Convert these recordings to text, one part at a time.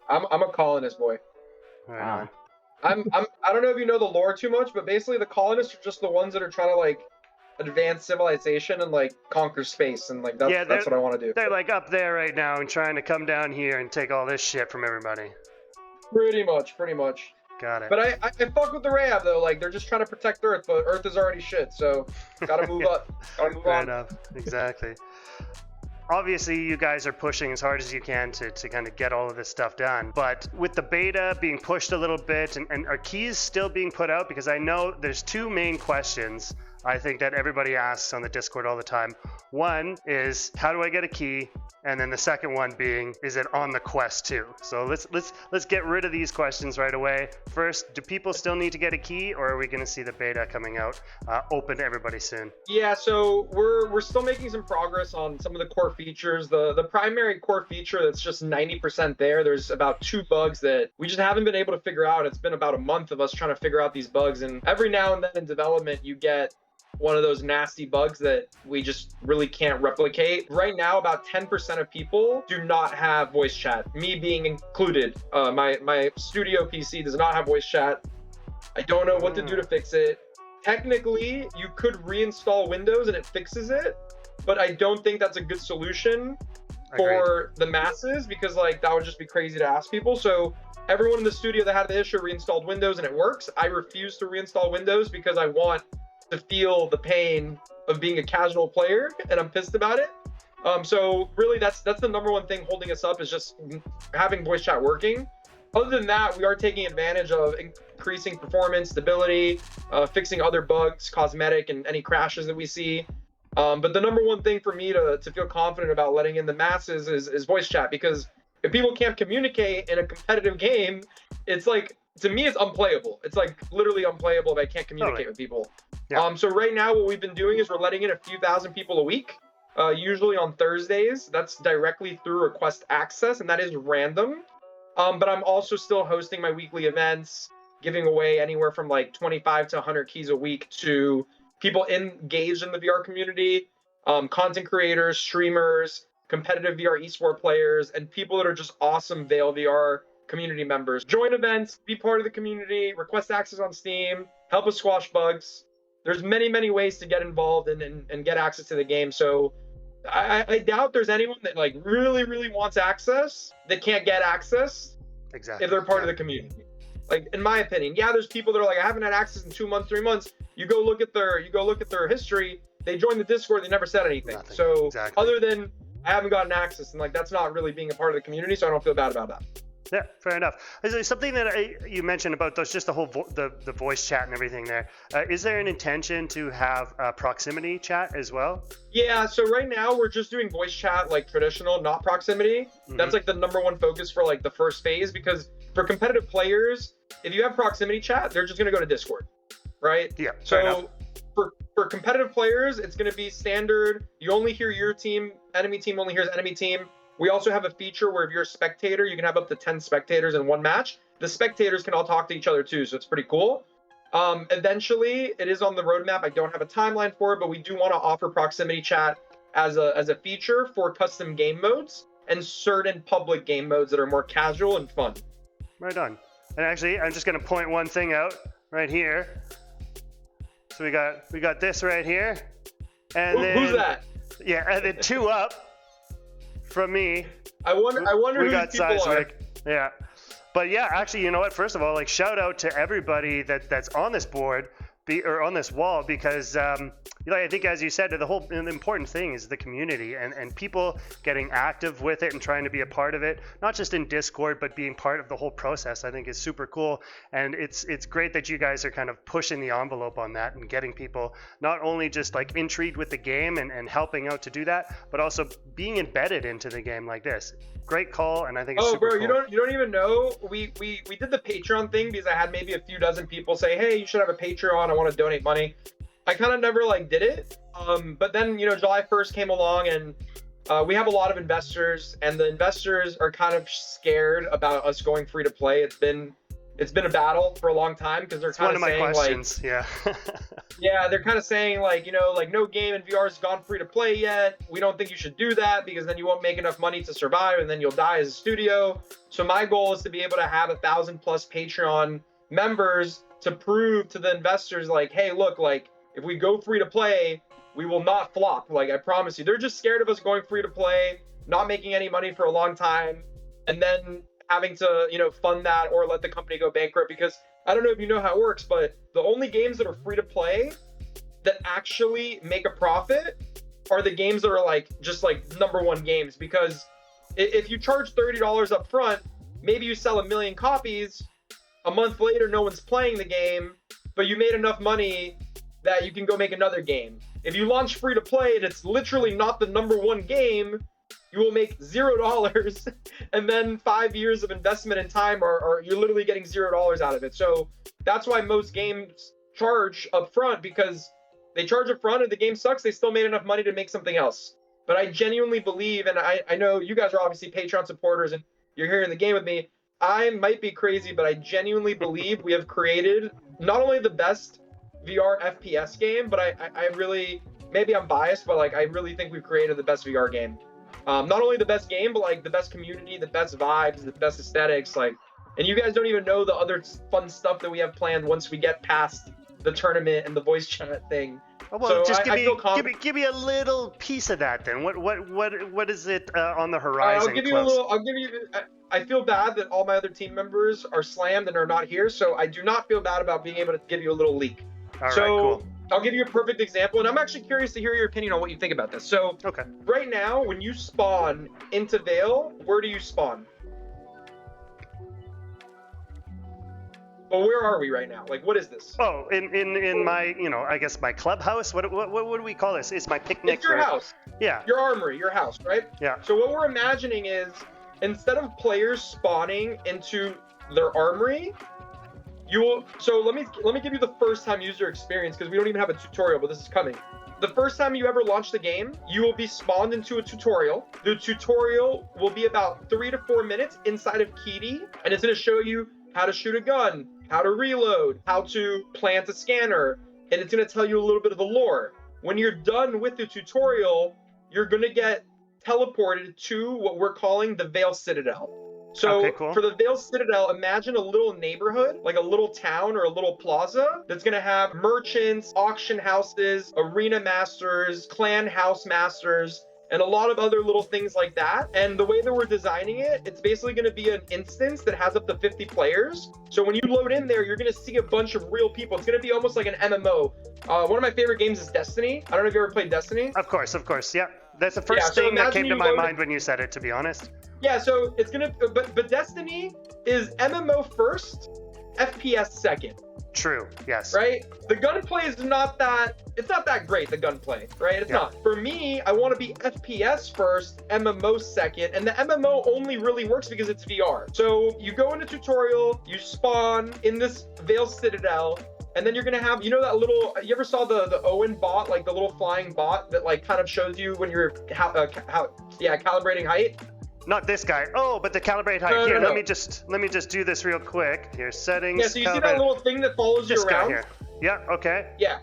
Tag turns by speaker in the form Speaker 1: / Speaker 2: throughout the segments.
Speaker 1: I'm a colonist boy.
Speaker 2: Right
Speaker 1: I don't know if you know the lore too much, but basically the colonists are just the ones that are trying to like advance civilization and like conquer space, and like that's what I want to do.
Speaker 2: They're like up there right now and trying to come down here and take all this shit from everybody.
Speaker 1: Pretty much.
Speaker 2: Got it.
Speaker 1: But I fuck with the Rab though. Like they're just trying to protect Earth, but Earth is already shit. So gotta move up. Gotta move
Speaker 2: Fair
Speaker 1: on.
Speaker 2: enough. Exactly. Obviously, you guys are pushing as hard as you can to kind of get all of this stuff done. But with the beta being pushed a little bit, and are keys still being put out? Because I know there's two main questions I think that everybody asks on the Discord all the time. One is, how do I get a key? And then the second one being, is it on the Quest 2? So let's get rid of these questions right away. First, do people still need to get a key, or are we going to see the beta coming out open to everybody soon?
Speaker 1: Yeah, so we're still making some progress on some of the core features. The primary core feature that's just 90% there. There's about 2 bugs that we just haven't been able to figure out. It's been about a month of us trying to figure out these bugs, and every now and then in development you get one of those nasty bugs that we just really can't replicate. Right now, about 10% of people do not have voice chat, me being included. My studio PC does not have voice chat. I don't know what to do to fix it. Technically, you could reinstall Windows and it fixes it, but I don't think that's a good solution for the masses, because like that would just be crazy to ask people. So everyone in the studio that had the issue reinstalled Windows and it works. I refuse to reinstall Windows because I want to feel the pain of being a casual player, and I'm pissed about it. So really that's the number one thing holding us up, is just having voice chat working. Other than that, we are taking advantage of increasing performance, stability, fixing other bugs, cosmetic, and any crashes that we see. But the number one thing for me to feel confident about letting in the masses is voice chat, because if people can't communicate in a competitive game, it's like, to me, it's unplayable. It's like literally unplayable if I can't communicate with people. Yeah. So right now what we've been doing is we're letting in a few thousand people a week, usually on Thursdays. That's directly through request access, and that is random. But I'm also still hosting my weekly events, giving away anywhere from like 25 to 100 keys a week to people engaged in the VR community, content creators, streamers, competitive VR esport players, and people that are just awesome Vail VR community members. Join events, be part of the community, request access on Steam, help us squash bugs. There's many ways to get involved and get access to the game. So I doubt there's anyone that like really wants access that can't get access if they're part of the community. Like, in my opinion, yeah, there's people that are like, I haven't had access in 2 months, 3 months. You go look at their history. They joined the Discord, they never said anything. So other than I haven't gotten access, and like that's not really being a part of the community, so I don't feel bad about that.
Speaker 2: Yeah, fair enough. Is there something that you mentioned about those, just the whole the voice chat and everything there? Is there an intention to have proximity chat as well?
Speaker 1: Yeah, so right now we're just doing voice chat like traditional, not proximity. Mm-hmm. That's like the number one focus for like the first phase, because for competitive players, if you have proximity chat, they're just going to go to Discord, right? Yeah, so for competitive players, it's going to be standard. You only hear your team, enemy team only hears enemy team. We also have a feature where if you're a spectator, you can have up to 10 spectators in one match. The spectators can all talk to each other too, so it's pretty cool. Eventually, it is on the roadmap. I don't have a timeline for it, but we do want to offer proximity chat as a feature for custom game modes and certain public game modes that are more casual and fun.
Speaker 2: Right on. And actually, I'm just going to point one thing out right here. So we got this right here. And
Speaker 1: who's that?
Speaker 2: Yeah, and then 2 up. From me.
Speaker 1: I wonder who these people are.
Speaker 2: Yeah. But yeah, actually, you know what? First of all, like, shout out to everybody that's on this board, or on this wall, because I think, as you said, the important thing is the community and people getting active with it and trying to be a part of it, not just in Discord, but being part of the whole process. I think is super cool, and it's great that you guys are kind of pushing the envelope on that and getting people not only just like intrigued with the game and helping out to do that, but also being embedded into the game like this. Great call, and I think it's super cool.
Speaker 1: you don't even know. We did the Patreon thing because I had maybe a few dozen people say, hey, you should have a Patreon, I want to donate money. I kind of never like did it, but then July 1st came along, and we have a lot of investors, and the investors are kind of scared about us going free to play. It's been it's been a battle for a long time because they're kind
Speaker 2: One
Speaker 1: of
Speaker 2: of my
Speaker 1: saying
Speaker 2: questions. Yeah.
Speaker 1: yeah, they're kind of saying like, like no game in VR has gone free to play yet. We don't think you should do that because then you won't make enough money to survive and then you'll die as a studio. So my goal is to be able to have 1,000+ Patreon members to prove to the investors like, hey, look, like if we go free to play, we will not flop. Like I promise you. They're just scared of us going free to play, not making any money for a long time, and then having to, fund that or let the company go bankrupt. Because I don't know if you know how it works, but the only games that are free to play that actually make a profit are the games that are like just like #1 games. Because if you charge $30 up front, maybe you sell 1 million copies. A month later, no one's playing the game, but you made enough money that you can go make another game. If you launch free to play and it's literally not the #1 game, you will make $0, and then 5 years of investment and time are you're literally getting $0 out of it. So that's why most games charge up front, because they charge up front and the game sucks, they still made enough money to make something else. But I genuinely believe, and I know you guys are obviously Patreon supporters and you're here in the game with me, I might be crazy, but I genuinely believe we have created not only the best VR FPS game, but I really, maybe I'm biased, but like I really think we've created the best VR game. Not only the best game, but like the best community, the best vibes, the best aesthetics, like, and you guys don't even know the other fun stuff that we have planned once we get past the tournament and the voice chat thing.
Speaker 2: Oh, well,
Speaker 1: So
Speaker 2: just
Speaker 1: give
Speaker 2: me a little piece of that then. What is it on the horizon?
Speaker 1: I'll give you I feel bad that all my other team members are slammed and are not here, so I do not feel bad about being able to give you a little leak.
Speaker 2: All right, cool.
Speaker 1: I'll give you a perfect example, and I'm actually curious to hear your opinion on what you think about this. So,
Speaker 2: okay.
Speaker 1: Right now, when you spawn into Veil, where do you spawn? Well, where are we right now? Like, what is this?
Speaker 2: Oh, in my, I guess my clubhouse. What do we call this? It's my picnic.
Speaker 1: It's your house.
Speaker 2: Yeah.
Speaker 1: Your armory, your house, right?
Speaker 2: Yeah.
Speaker 1: So what we're imagining is, instead of players spawning into their armory, so let me give you the first time user experience, because we don't even have a tutorial, but this is coming. The first time you ever launch the game, you will be spawned into a tutorial. The tutorial will be about 3 to 4 minutes inside of Key, and it's going to show you how to shoot a gun, how to reload, how to plant a scanner, and it's going to tell you a little bit of the lore. When you're done with the tutorial, you're going to get teleported to what we're calling the Veil Citadel. So
Speaker 2: okay, cool.
Speaker 1: For the Veil Citadel, imagine a little neighborhood, like a little town or a little plaza that's going to have merchants, auction houses, arena masters, clan house masters, and a lot of other little things like that. And the way that we're designing it, it's basically going to be an instance that has up to 50 players. So when you load in there, you're going to see a bunch of real people. It's going to be almost like an MMO. One of my favorite games is Destiny. I don't know if you ever played Destiny.
Speaker 2: Of course. Yeah. That's the first thing that came to my mind when you said it, to be honest.
Speaker 1: Yeah, so it's going to, but Destiny is MMO first, FPS second.
Speaker 2: True, yes.
Speaker 1: Right? The gunplay is not that great, the gunplay, right? It's not. For me, I want to be FPS first, MMO second, and the MMO only really works because it's VR. So you go into tutorial, you spawn in this Veil Citadel, and then you're gonna have, that little, you ever saw the Owen bot, like the little flying bot that like kind of shows you when you're calibrating height?
Speaker 2: Not this guy. Oh, but the calibrate height.
Speaker 1: No,
Speaker 2: Here,
Speaker 1: no.
Speaker 2: let me just do this real quick. Here, settings.
Speaker 1: Yeah, so you see that little thing that follows you
Speaker 2: this
Speaker 1: around?
Speaker 2: guy here. Yeah, okay.
Speaker 1: Yeah.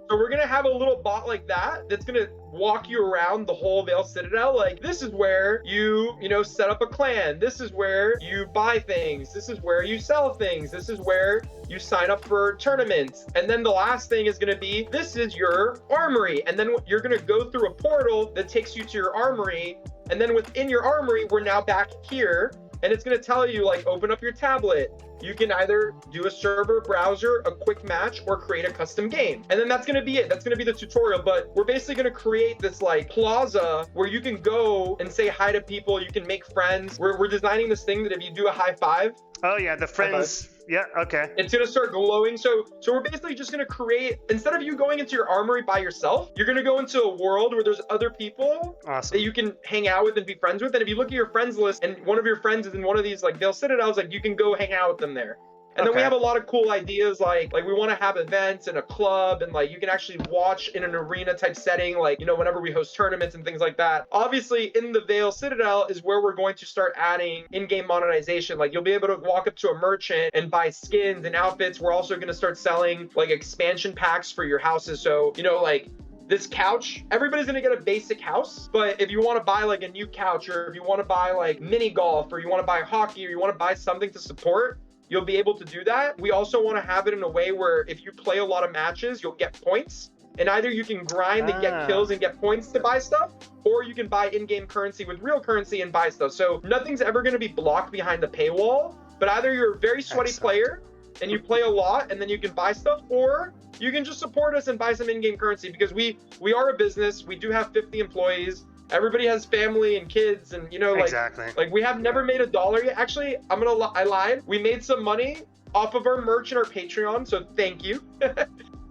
Speaker 1: So we're gonna have a little bot like that that's gonna walk you around the whole Veil Citadel. Like, this is where you set up a clan. This is where you buy things. This is where you sell things. This is where you sign up for tournaments. And then the last thing is gonna be, this is your armory. And then you're gonna go through a portal that takes you to your armory. And then within your armory, we're now back here. And it's gonna tell you, like, open up your tablet. You can either do a server browser, a quick match, or create a custom game. And then that's gonna be it. That's gonna be the tutorial. But we're basically gonna create this like plaza where you can go and say hi to people. You can make friends. We're designing this thing that if you do a high five.
Speaker 2: Oh yeah, the friends. Yeah, okay.
Speaker 1: It's gonna start glowing. So we're basically just gonna create, instead of you going into your armory by yourself, you're gonna go into a world where there's other people
Speaker 2: awesome.
Speaker 1: that you can hang out with and be friends with. And if you look at your friends list and one of your friends is in one of these like Veil Citadels, like you can go hang out with them there. And then we have a lot of cool ideas, like we want to have events in a club, and like you can actually watch in an arena type setting, like, you know, whenever we host tournaments and things like that. Obviously, in the Veil Citadel is where we're going to start adding in-game monetization. Like, you'll be able to walk up to a merchant and buy skins and outfits. We're also going to start selling like expansion packs for your houses. So, you know, like this couch, everybody's gonna get a basic house, but if you want to buy like a new couch, or if you want to buy like mini golf, or you want to buy hockey, or you want to buy something to support, you'll be able to do that. We also want to have it in a way where if you play a lot of matches, you'll get points, and either you can grind and get kills and get points to buy stuff, or you can buy in-game currency with real currency and buy stuff. So nothing's ever going to be blocked behind the paywall, but either you're a very sweaty player and you play a lot and then you can buy stuff, or you can just support us and buy some in-game currency, because we are a business. We do have 50 employees. Everybody has family and kids, and, you know, like, like we have never made $1 yet. Actually, I lied. We made some money off of our merch and our Patreon, so thank you.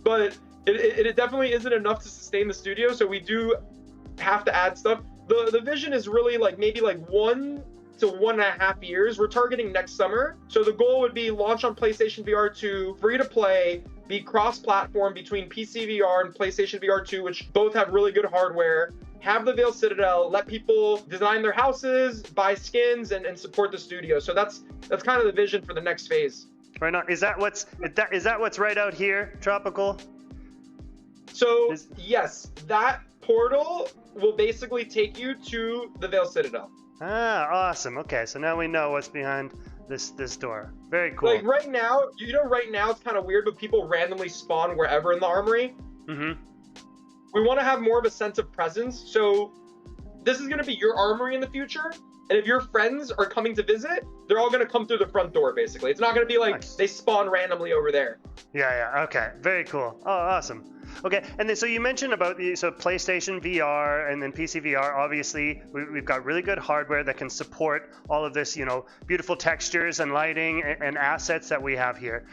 Speaker 1: But it definitely isn't enough to sustain the studio, so we do have to add stuff. The vision is really like maybe like 1 to 1.5 years. We're targeting next summer. So the goal would be launch on PlayStation VR 2, free to play, be cross-platform between pcvr and PlayStation VR 2, which both have really good hardware. Have the Veil Citadel, let people design their houses, buy skins, and support the studio. So that's kind of the vision for the next phase.
Speaker 2: Right on. Is that what's right out here, Tropical?
Speaker 1: So yes, that portal will basically take you to the Veil Citadel.
Speaker 2: Ah, awesome. Okay, so now we know what's behind this door. Very cool.
Speaker 1: Like right now, you know, right now it's kind of weird, but people randomly spawn wherever in the armory. Mm-hmm. We want to have more of a sense of presence. So this is going to be your armory in the future. And if your friends are coming to visit, they're all going to come through the front door, basically. It's not going to be like they spawn randomly over there.
Speaker 2: Yeah. Okay. Very cool. Oh, awesome. Okay, and then so you mentioned about so PlayStation VR and then PC VR. Obviously, we've got really good hardware that can support all of this, you know, beautiful textures and lighting and assets that we have here.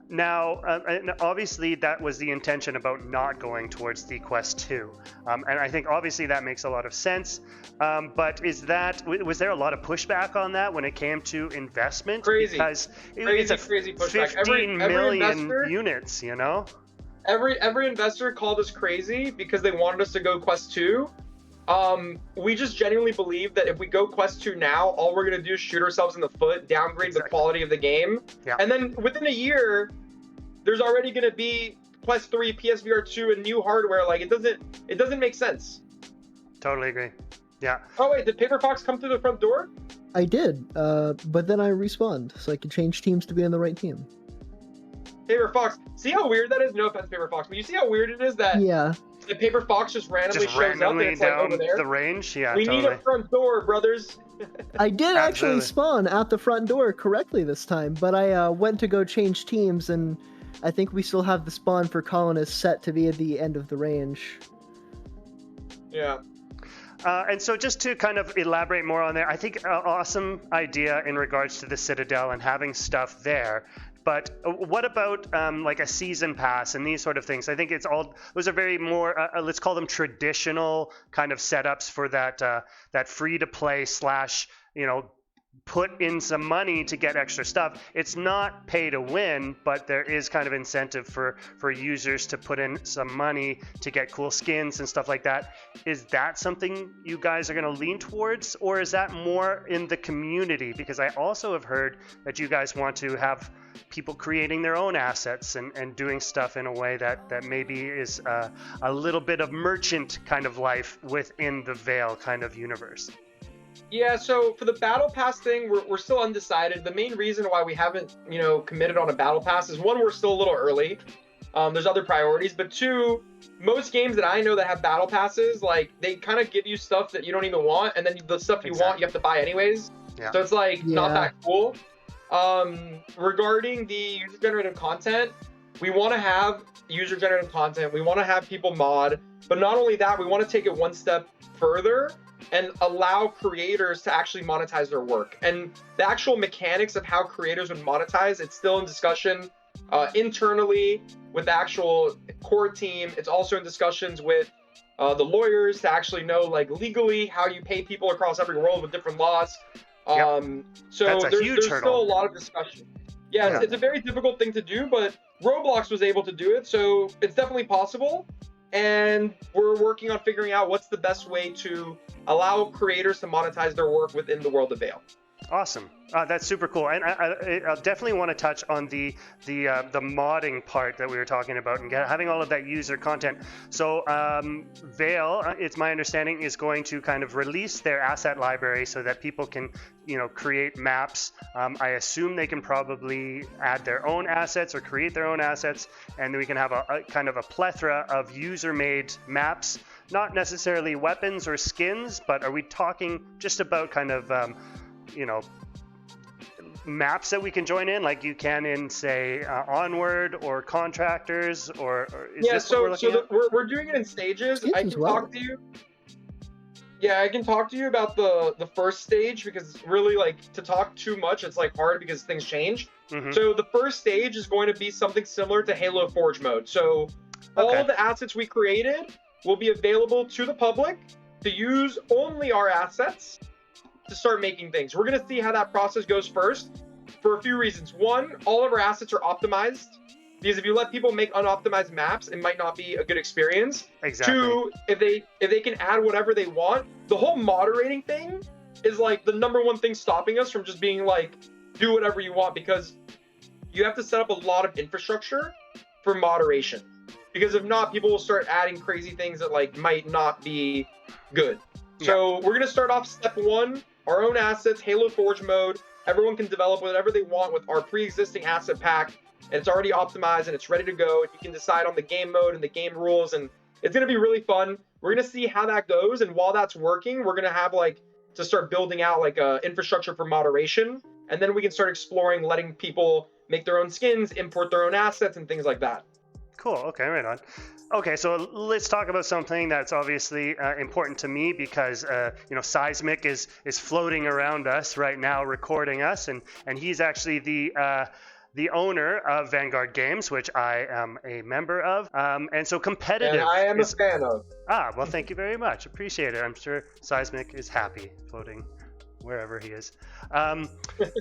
Speaker 2: Now, and obviously, that was the intention about not going towards the Quest 2, and I think obviously that makes a lot of sense. But was there a lot of pushback on that when it came to investment?
Speaker 1: Crazy,
Speaker 2: because
Speaker 1: crazy pushback.
Speaker 2: 15 million units, you know.
Speaker 1: Every investor called us crazy because they wanted us to go Quest 2. We just genuinely believe that if we go Quest 2 now, all we're going to do is shoot ourselves in the foot, downgrade the quality of the game. Yeah. And then within a year, there's already going to be Quest 3, PSVR 2, and new hardware. Like, it doesn't make sense.
Speaker 2: Totally agree. Yeah.
Speaker 1: Oh, wait, did PaperFoxx come through the front door?
Speaker 3: I did, but then I respawned, so I could change teams to be on the right team.
Speaker 1: PaperFoxx, see how weird that is? No offense, PaperFoxx, but you see how weird it is that the PaperFoxx just randomly shows up and it's like over there?
Speaker 2: The range? Yeah,
Speaker 1: we need a front door, brothers.
Speaker 3: I did actually spawn at the front door correctly this time, but I went to go change teams, and I think we still have the spawn for colonists set to be at the end of the range.
Speaker 1: Yeah.
Speaker 2: And so just to kind of elaborate more on there, I think an awesome idea in regards to the Citadel and having stuff there. But what about like a season pass and these sort of things? I think those are very more, let's call them traditional kind of setups for that free to play / you know, put in some money to get extra stuff. It's not pay to win, but there is kind of incentive for users to put in some money to get cool skins and stuff like that. Is that something you guys are going to lean towards, or is that more in the community? Because I also have heard that you guys want to have people creating their own assets and doing stuff in a way that maybe is a little bit of merchant kind of life within the Veil kind of universe.
Speaker 1: Yeah, so for the battle pass thing, we're still undecided. The main reason why we haven't, you know, committed on a battle pass is, one, we're still a little early. There's other priorities, but two, most games that I know that have battle passes, like, they kind of give you stuff that you don't even want, and then the stuff you want you have to buy anyways. Yeah. So it's like not that cool. Regarding the user-generated content, we want to have user-generated content. We want to have people mod, but not only that, we want to take it one step further and allow creators to actually monetize their work. And the actual mechanics of how creators would monetize, it's still in discussion internally with the actual core team. It's also in discussions with the lawyers to actually know, like, legally how you pay people across every world with different laws. So there's still a lot of discussion. Yeah,
Speaker 2: Yeah.
Speaker 1: it's a very difficult thing to do, but Roblox was able to do it, so it's definitely possible. And we're working on figuring out what's the best way to allow creators to monetize their work within the world of Veil.
Speaker 2: Awesome. That's super cool. And I definitely want to touch on the modding part that we were talking about and having all of that user content. So Veil, it's my understanding, is going to kind of release their asset library so that people can, create maps. I assume they can probably add their own assets or create their own assets, and then we can have a kind of a plethora of user-made maps. Not necessarily weapons or skins, but are we talking just about kind of maps that we can join in, like you can in, say, Onward or Contractors, or is this what we're looking at?
Speaker 1: We're doing it in stages.
Speaker 3: Skins
Speaker 1: I can
Speaker 3: as well.
Speaker 1: talk to you. Yeah, I can talk to you about the first stage, because really, like, to talk too much, it's like hard because things change.
Speaker 2: Mm-hmm.
Speaker 1: So the first stage is going to be something similar to Halo Forge mode. So all of the assets we created will be available to the public to use only our assets to start making things. We're going to see how that process goes first for a few reasons. One, all of our assets are optimized, because if you let people make unoptimized maps, it might not be a good experience.
Speaker 2: Exactly.
Speaker 1: Two, if they can add whatever they want, the whole moderating thing is like the number one thing stopping us from just being like, do whatever you want, because you have to set up a lot of infrastructure for moderation. Because if not, people will start adding crazy things that like might not be good.
Speaker 2: Yeah.
Speaker 1: So we're gonna start off step one, our own assets, Halo Forge mode. Everyone can develop whatever they want with our pre-existing asset pack, and it's already optimized and it's ready to go. You can decide on the game mode and the game rules, and it's gonna be really fun. We're gonna see how that goes, and while that's working, we're gonna have like to start building out like a infrastructure for moderation, and then we can start exploring letting people make their own skins, import their own assets, and things like that.
Speaker 2: Cool. Okay, right on. Okay, so let's talk about something that's obviously important to me, because Seismic is floating around us right now, recording us, and he's actually the owner of Vanguard Games, which I am a member of, and so competitive.
Speaker 1: And I am a fan of.
Speaker 2: Well, thank you very much. Appreciate it. I'm sure Seismic is happy floating wherever he is.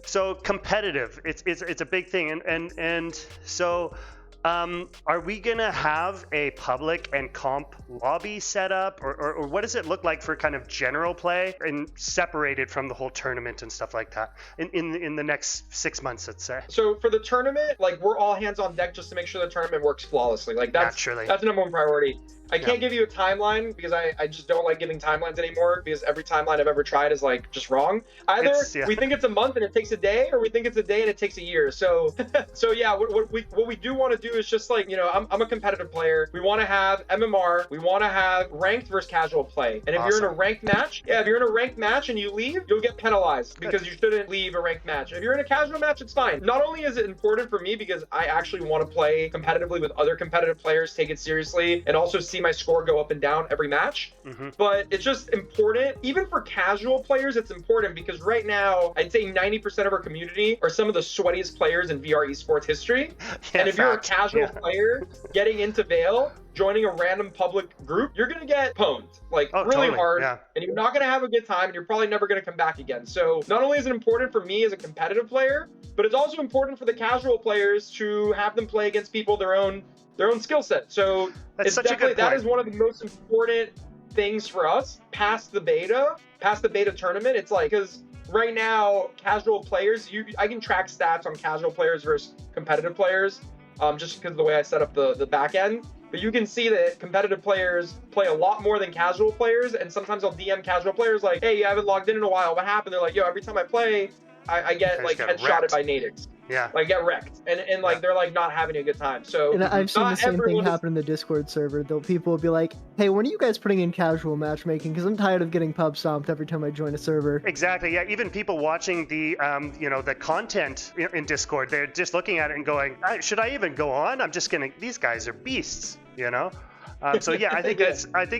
Speaker 2: So competitive, it's a big thing, and so. Are we gonna have a public and comp lobby set up, or what does it look like for kind of general play and separated from the whole tournament and stuff like that in the next 6 months, let's say?
Speaker 1: So for the tournament, like, we're all hands on deck just to make sure the tournament works flawlessly. Like that's the number one priority. I can't give you a timeline because I just don't like giving timelines anymore, because every timeline I've ever tried is like just wrong. Either we think it's a month and it takes a day, or we think it's a day and it takes a year. So yeah, what we do want to do is just like, I'm a competitive player. We want to have MMR. We want to have ranked versus casual play. And if you're in a ranked match, and you leave, you'll get penalized because you shouldn't leave a ranked match. If you're in a casual match, it's fine. Not only is it important for me because I actually want to play competitively with other competitive players, take it seriously, and also see my score go up and down every match, but it's just important. Even for casual players, it's important because right now, I'd say 90% of our community are some of the sweatiest players in VR esports history. And if you're a casual player getting into Veil, joining a random public group, you're gonna get pwned really hard, and you're not gonna have a good time, and you're probably never gonna come back again. So not only is it important for me as a competitive player, but it's also important for the casual players to have them play against people their own skill set. So
Speaker 2: that's such a good point.
Speaker 1: That is one of the most important things for us past the beta tournament. It's like, because right now casual players, I can track stats on casual players versus competitive players, just because of the way I set up the back end. But you can see that competitive players play a lot more than casual players, and sometimes I'll DM casual players like, hey, you haven't logged in a while, what happened? They're like, yo, every time I play, I get like headshotted by natives.
Speaker 2: Yeah.
Speaker 1: Like get wrecked. And like they're like not having a good time. So
Speaker 3: and I've seen the same thing happen in the Discord server. Though people will be like, hey, when are you guys putting in casual matchmaking? Because I'm tired of getting pub stomped every time I join a server. Exactly.
Speaker 2: Yeah. Even people watching the the content in Discord, they're just looking at it and going, should I even go on? These guys are beasts, So yeah, I think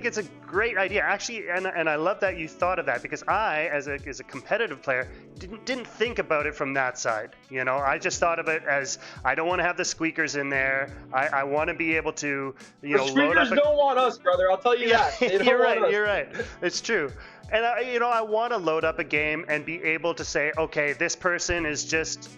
Speaker 2: it's a great idea actually, and I love that you thought of that, because I, as a competitive player, didn't think about it from that side. You know, I just thought of it as I don't want to have the squeakers in there. I want to be able to, you know,
Speaker 1: The
Speaker 2: load up.
Speaker 1: squeakers don't want us, brother. I'll tell you that. They don't
Speaker 2: You're
Speaker 1: want
Speaker 2: right.
Speaker 1: us.
Speaker 2: You're right. It's true. And I want to load up a game and be able to say, okay, this person is just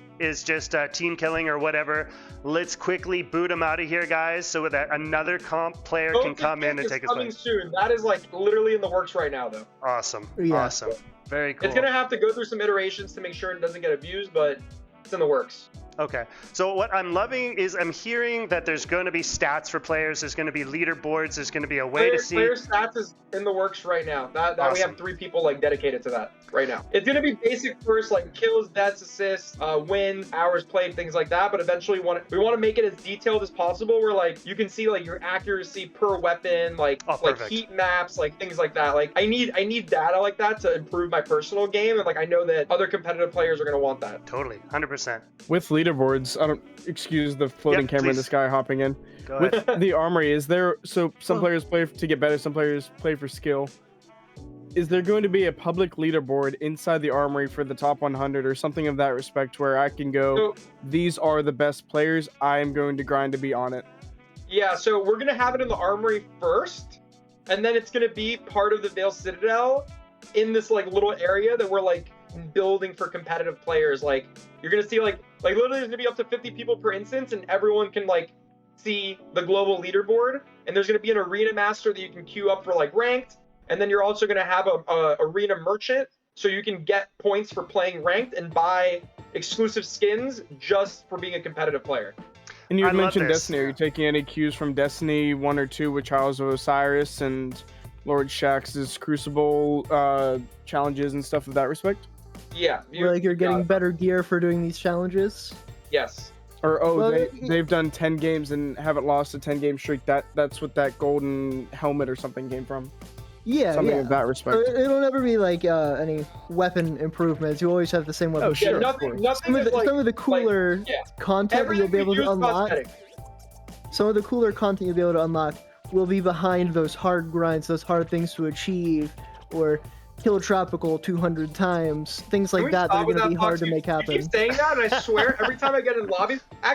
Speaker 2: team killing or whatever. Let's quickly boot them out of here, guys, so that another comp player can come in and take his
Speaker 1: coming
Speaker 2: place.
Speaker 1: soon. That is like literally in the works right now, though.
Speaker 2: Awesome.
Speaker 3: Yeah.
Speaker 2: Awesome. Very cool.
Speaker 1: It's gonna have to go through some iterations to make sure it doesn't get abused, but it's in the works.
Speaker 2: Okay. So what I'm loving is I'm hearing that there's going to be stats for players. There's going to be leaderboards. There's going to be a way to see.
Speaker 1: Player stats is in the works right now. That we
Speaker 2: Awesome.
Speaker 1: have 3 people like dedicated to that right now. It's gonna be basic first, like kills, deaths, assists, wins, hours played, things like that. But eventually, we want to make it as detailed as possible, where like you can see like your accuracy per weapon, like
Speaker 2: Perfect.
Speaker 1: heat maps, like things like that. Like I need data like that to improve my personal game, and like I know that other competitive players are gonna want that.
Speaker 2: Totally. 100%.
Speaker 4: With leaderboards, I don't excuse the floating
Speaker 2: Yep,
Speaker 4: camera and
Speaker 2: please.
Speaker 4: this guy hopping in.
Speaker 2: Go ahead.
Speaker 4: With the armory, is there some players play to get better, some players play for skill. Is there going to be a public leaderboard inside the armory for the top 100 or something of that respect where I can go, these are the best players, I'm going to grind to be on it?
Speaker 1: Yeah, so we're gonna have it in the armory first, and then it's gonna be part of the Veil Citadel in this like little area that we're like building for competitive players. Like you're gonna see like literally there's gonna be up to 50 people per instance, and everyone can like see the global leaderboard, and there's gonna be an arena master that you can queue up for like ranked, and then you're also gonna have a arena merchant, so you can get points for playing ranked and buy exclusive skins just for being a competitive player.
Speaker 4: And you
Speaker 2: I
Speaker 4: had
Speaker 2: love
Speaker 4: mentioned
Speaker 2: this.
Speaker 4: Destiny. Are you taking any cues from Destiny 1 or 2 with Trials of Osiris and Lord Shax's Crucible challenges and stuff of that respect?
Speaker 1: Yeah,
Speaker 3: Like you're getting better gear for doing these challenges.
Speaker 1: yes.
Speaker 4: Or
Speaker 3: Well,
Speaker 4: they've done 10 games and haven't lost a 10-game streak. That's what that golden helmet or something came from.
Speaker 3: Yeah,
Speaker 4: Something
Speaker 3: yeah.
Speaker 4: of that respect.
Speaker 3: It'll never be like any weapon improvements. You always have the same weapon.
Speaker 4: Oh, sure.
Speaker 1: Yeah,
Speaker 4: of
Speaker 1: nothing
Speaker 4: course.
Speaker 3: Some of
Speaker 1: is
Speaker 3: the,
Speaker 1: like
Speaker 3: some of the cooler
Speaker 1: yeah.
Speaker 3: content that you'll be able to unlock.
Speaker 1: Cosmetic.
Speaker 3: Some of the cooler content you'll be able to unlock will be behind those hard grinds, those hard things to achieve, or kill Tropical 200 times, things
Speaker 1: Can
Speaker 3: like
Speaker 1: we
Speaker 3: that that
Speaker 1: stop
Speaker 3: are
Speaker 1: with
Speaker 3: going to be
Speaker 1: that,
Speaker 3: hard
Speaker 1: Fox?
Speaker 3: to make
Speaker 1: You
Speaker 3: happen.
Speaker 1: keep saying that, and I swear every time I get in lobbies, actually.